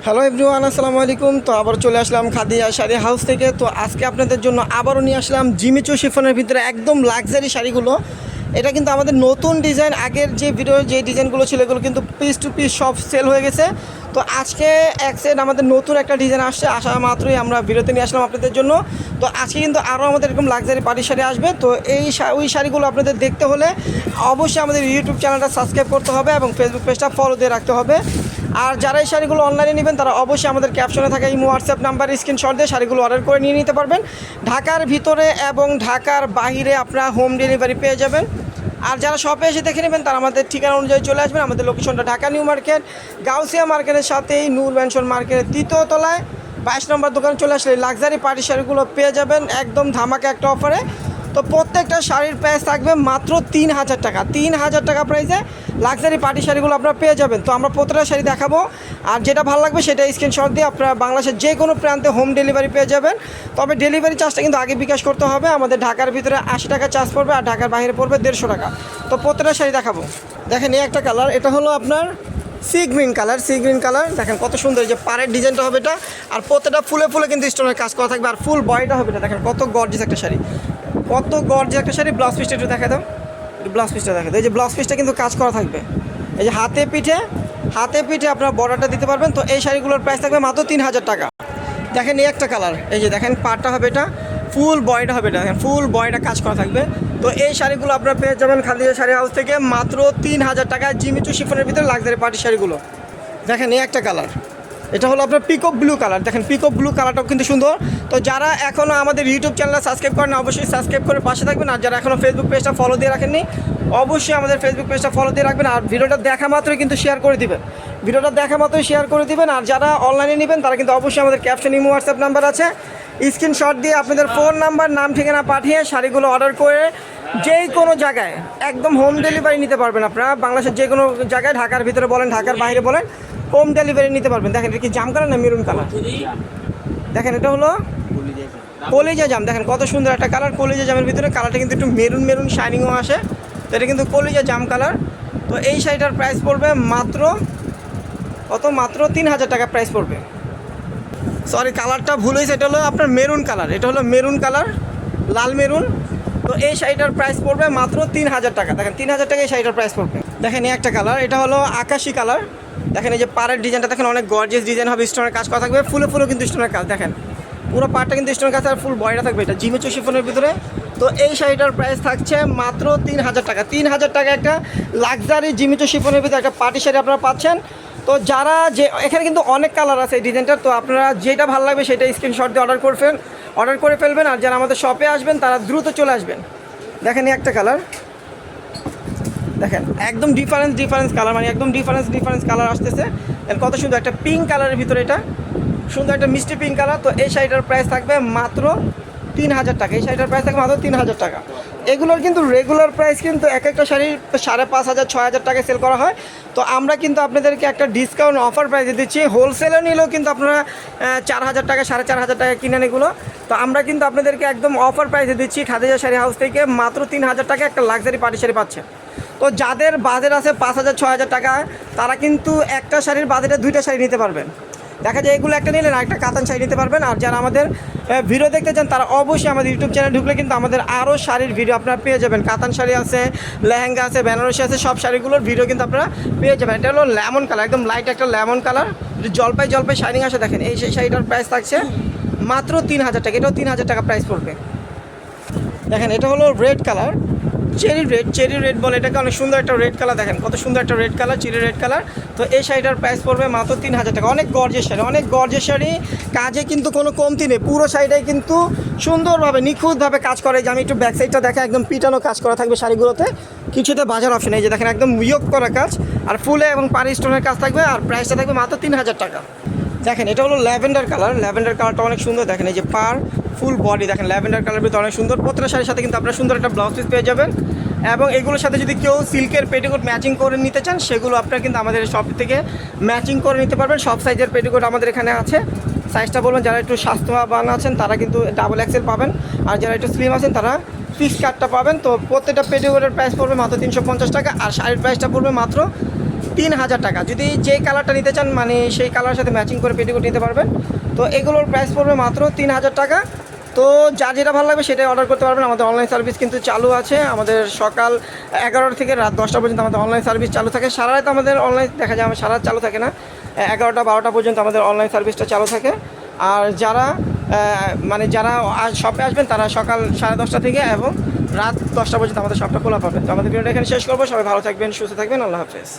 Hello everyone, আসসালামু আলাইকুম। তো আবার চলে আসলাম খাদিজা শাড়ি হাউস থেকে। তো আজকে আপনাদের জন্য আবারও নিয়ে আসলাম জিমিচু শিফনের ভিতরে একদম লাক্সারি শাড়িগুলো। এটা কিন্তু আমাদের নতুন ডিজাইন, আগের যে ভিডিওর যে ডিজাইনগুলো ছিল এগুলো কিন্তু পিস টু পিস সব সেল হয়ে গেছে। তো আজকে এক সেট আমাদের নতুন একটা ডিজাইন আসা মাত্রই আমরা ভিডিওতে নিয়ে আসলাম আপনাদের জন্য। তো আজকে কিন্তু আরও আমাদের এরকম লাক্সারি পার্টি শাড়ি আসবে। তো ওই শাড়িগুলো আপনাদের দেখতে হলে অবশ্যই আমাদের ইউটিউব চ্যানেলটা সাবস্ক্রাইব করতে হবে এবং ফেসবুক পেজটা ফলো দিয়ে রাখতে হবে। আর যারা এই শাড়িগুলো অনলাইনে নেবেন তারা অবশ্যই আমাদের ক্যাপশনে থাকা এই হোয়াটসঅ্যাপ নাম্বার স্ক্রিনশট দিয়ে শাড়িগুলো অর্ডার করে নিয়ে নিতে পারবেন। ঢাকার ভিতরে এবং ঢাকার বাহিরে আপনারা হোম ডেলিভারি পেয়ে যাবেন। আর যারা শপে এসে দেখে নেবেন তারা আমাদের ঠিকানা অনুযায়ী চলে আসবেন। আমাদের লোকেশনটা ঢাকা নিউ মার্কেট, গাউসিয়া মার্কেটের সাথেই নূর ম্যানশন মার্কেটের 3য় তলায় 22 নম্বর দোকানে চলে আসলে লাক্সারি পার্টি শাড়িগুলো পেয়ে যাবেন একদম ধামাকা একটা অফারে। তো প্রত্যেকটা শাড়ির প্রাইস থাকবে মাত্র 3000 টাকা। 3000 টাকা প্রাইসে লাক্সারি পার্টি শাড়িগুলো আপনারা পেয়ে যাবেন। তো আমরা প্রত্যেকটা শাড়ি দেখাবো, আর যেটা ভালো লাগবে সেটা স্ক্রিনশট দিয়ে আপনারা বাংলাদেশের যে কোনো প্রান্তে হোম ডেলিভারি পেয়ে যাবেন। তবে ডেলিভারি চার্জটা কিন্তু আগে বিকাশ করতে হবে। আমাদের ঢাকার ভিতরে 80 টাকা চার্জ পড়বে আর ঢাকার বাইরে পড়বে 150 টাকা। তো প্রত্যেকটা শাড়ি দেখাবো। দেখেন এই একটা কালার, এটা হলো আপনার সি গ্রিন কালার। দেখেন কত সুন্দর, যে পাড়ের ডিজাইনটা হবে এটা, আর প্রত্যেকটা ফুলে ফুলে কিন্তু স্টোনের কাজ করা থাকবে, আর ফুল বডিটা হবে এটা। দেখেন কত গর্জিয়াস একটা শাড়ি, একটা শাড়ি। ব্লাউজ পিসটা একটু দেখা দাও, ব্লাউজ পিসটা দেখা দাও। এই যে ব্লাউজ পিসটা কিন্তু কাজ করা থাকবে, এই যে হাতে পিঠে আপনারা বর্ডারটা দিতে পারবেন। তো এই শাড়িগুলোর প্রাইস থাকবে মাত্র 3000 টাকা। দেখেন এই একটা কালার, এই যে দেখেন পাড়টা হবে এটা, ফুল বডিটা হবে এটা, দেখেন ফুল বডিটা কাজ করা থাকবে। তো এই শাড়িগুলো আপনারা পেয়ে যাবেন খাদিজা শাড়ি হাউস থেকে মাত্র 3000 টাকায় জিমিচু শিফনের ভিতরে লাক্সারি পার্টি শাড়িগুলো। দেখেন এই একটা কালার, এটা হলো আপনার পিকক ব্লু কালার। দেখেন পিকক ব্লু কালারটাও কিন্তু সুন্দর। তো যারা এখনও আমাদের ইউটিউব চ্যানেলটা সাবস্ক্রাইব করেন অবশ্যই সাবস্ক্রাইব করে পাশে থাকবেন। আর যারা এখনও ফেসবুক পেজটা ফলো দিয়ে রাখেননি অবশ্যই আমাদের ফেসবুক পেজটা ফলো দিয়ে রাখবেন। আর ভিডিওটা দেখা মাত্রই কিন্তু শেয়ার করে দিবেন। আর যারা অনলাইনে নেবেন তারা কিন্তু অবশ্যই আমাদের ক্যাপশনে হোয়াটসঅ্যাপ নাম্বার আছে, স্ক্রিনশট দিয়ে আপনাদের ফোন নাম্বার, নাম, ঠিকানা পাঠিয়ে শাড়িগুলো অর্ডার করে যেই কোনো জায়গায় একদম হোম ডেলিভারি নিতে পারবেন। আপনারা বাংলাদেশের যে কোনো জায়গায়, ঢাকার ভিতরে বলেন ঢাকার বাইরে বলেন, হোম ডেলিভারি নিতে পারবেন। দেখেন এটা কি জাম কালার না মেরুন কালার? দেখেন এটা হলো কলিজা জাম। দেখেন কত সুন্দর একটা কালার, কলিজা জামের ভিতরে কালারটা কিন্তু একটু মেরুন শাইনিংও আসে। তো এটা কিন্তু কলিজা জাম কালার। তো এই শাড়িটার প্রাইস পড়বে মাত্র 3000 টাকা প্রাইস পড়বে। সরি কালারটা ভুল হয়েছে, এটা হলো আপনার মেরুন কালার, লাল মেরুন। তো এই শাড়িটার প্রাইস পড়বে মাত্র 3000 টাকা। দেখেন 3000 টাকা এই শাড়িটার প্রাইস পড়বে। দেখেন এই একটা কালার, এটা হলো আকাশি কালার। দেখেন এই যে পাড়ের ডিজাইনটা দেখেন অনেক গর্জিয়াস ডিজাইন হবে, স্টোনের কাজ করা থাকবে, ফুলে কিন্তু স্টোনের কাজ। দেখেন পুরো পাড়টা কিন্তু স্টোনের কাজ আর ফুল বডিটা থাকবে এটা জিমিচু শিফনের ভিতরে। তো এই শাড়িটার প্রাইস থাকছে মাত্র 3000 টাকা। 3000 টাকা একটা লাক্সারি জিমিচু শিফনের ভিতরে একটা পার্টি শাড়ি আপনারা পাচ্ছেন। তো যারা এখানে কিন্তু অনেক কালার আছে এই ডিজাইনটার। তো আপনারা যেটা ভালো লাগবে সেটা স্ক্রিনশট দিয়ে অর্ডার করে ফেলবেন। আর যারা আমাদের শপে আসবেন তারা দ্রুত চলে আসবেন। দেখেন এই একটা কালার, দেখেন একদম ডিফারেন্স কালার, মানে একদম ডিফারেন্স কালার আসতেছে। কত সুন্দর একটা পিঙ্ক কালারের ভিতরে, এটা সুন্দর একটা মিষ্টি পিঙ্ক কালার। তো এই শাড়িটার প্রাইস থাকবে মাত্র 3000 টাকা। এই শাড়িটার প্রাইস থাকবে মাত্র 3000 টাকা। এগুলোর কিন্তু রেগুলার প্রাইস কিন্তু একটা শাড়ি 5500 6000 টাকায় সেল করা হয়। তো আমরা কিন্তু আপনাদেরকে একটা ডিসকাউন্ট অফার প্রাইসে দিচ্ছি। হোলসেলে নিলেও কিন্তু আপনারা 4000 টাকা 4500 টাকা কিনেন এগুলো। তো আমরা কিন্তু আপনাদেরকে একদম অফার প্রাইসে দিচ্ছি খাদিজা শাড়ি হাউস থেকে মাত্র 3000 টাকা একটা লাক্সারি পার্টি শাড়ি পাচ্ছে। তো যাদের বাজেট আছে 5000 6000 টাকা তারা কিন্তু একটা শাড়ির বাজেটে 2টা শাড়ি নিতে পারবেন। দেখা যায় এগুলো একটা নিলেন আর একটা কাতান শাড়ি নিতে পারবেন। আর যারা আমাদের ভিডিও দেখতে চান তারা অবশ্যই আমাদের ইউটিউব চ্যানেল ঢুকলে কিন্তু আমাদের আরও শাড়ির ভিডিও আপনারা পেয়ে যাবেন। কাতান শাড়ি আছে, লেহেঙ্গা আছে, বেনারসি আছে, সব শাড়িগুলোর ভিডিও কিন্তু আপনারা পেয়ে যাবেন। এটা হলো লেমন কালার, একদম লাইট একটা লেমন কালার, জলপাই শাইনিং আসে। দেখেন এই শাড়িটার প্রাইস থাকছে মাত্র 3000 টাকা। এটাও 3000 টাকা প্রাইস পড়বে। দেখেন এটা হলো রেড কালার, চেরি রেড বলে এটাকে, অনেক সুন্দর একটা রেড কালার। দেখেন কত সুন্দর একটা red colour, cherry red colour. তো এই শাড়িটার প্রাইস পড়বে মাত্র 3000 টাকা। অনেক গর্জিয়াস শাড়ি, কাজে কিন্তু কোনো কমতি নেই। পুরো শাড়িটাই কিন্তু সুন্দরভাবে নিখুঁতভাবে কাজ করে। যে আমি একটু ব্যাক সাইডটা দেখে একদম পিটানো কাজ করা থাকবে শাড়িগুলোতে, কিছুতে বাজার অপশন। এই যে দেখেন একদম ইয়োগ করা কাজ, আর ফুলে এবং পাড়ি স্টোনের কাজ থাকবে। আর প্রাইসটা থাকবে মাত্র 3000 টাকা। দেখেন এটা হলো ল্যাভেন্ডার কালারটা অনেক সুন্দর। দেখেন এই যে পার ফুল বডি, দেখেন ল্যাভেন্ডার কালার ভিতরে অনেক সুন্দর। প্রত্যেকটা শাড়ির সাথে কিন্তু আপনারা সুন্দর একটা ব্লাউজ পিস পেয়ে যাবেন। এবং এগুলোর সাথে যদি কেউ সিল্কের পেটিকোট ম্যাচিং করে নিতে চান সেগুলো আপনারা কিন্তু আমাদের শপ থেকে ম্যাচিং করে নিতে পারবেন। সব সাইজের পেটিকোট আমাদের এখানে আছে, সাইজটা বলবেন। যারা একটু স্বাস্থ্যবান আছেন তারা কিন্তু XXL পাবেন, আর যারা একটু স্লিম আছেন তারা ফিক্স কাটটা পাবেন। তো প্রত্যেকটা পেটিকোটের প্রাইস পড়বে মাত্র 350 টাকা। আর শাড়ির প্রাইসটা পড়বে মাত্র 3000 টাকা। যদি যেই কালারটা নিতে চান মানে সেই কালারের সাথে ম্যাচিং করে পেটিকোট নিতে পারবেন। তো এগুলোর প্রাইস পড়বে মাত্র 3000 টাকা। তো যার যেটা ভালো লাগবে সেটাই অর্ডার করতে পারবেন। আমাদের অনলাইন সার্ভিস কিন্তু চালু আছে। আমাদের সকাল 11টা থেকে রাত 10টা পর্যন্ত আমাদের অনলাইন সার্ভিস চালু থাকে। সারা রাত আমাদের অনলাইন দেখা যায়, আমার সারা রাত চালু থাকে না, 11টা 12টা পর্যন্ত আমাদের অনলাইন সার্ভিসটা চালু থাকে। আর যারা মানে যারা শপে আসবেন তারা সকাল 10:30 থেকে এবং রাত 10টা পর্যন্ত আমাদের শপটা খোলা পাবেন। তো আমাদের ভিডিওটা এখানে শেষ করবো। সবাই ভালো থাকবেন, সুস্থ থাকবেন, আল্লাহ হাফেজ।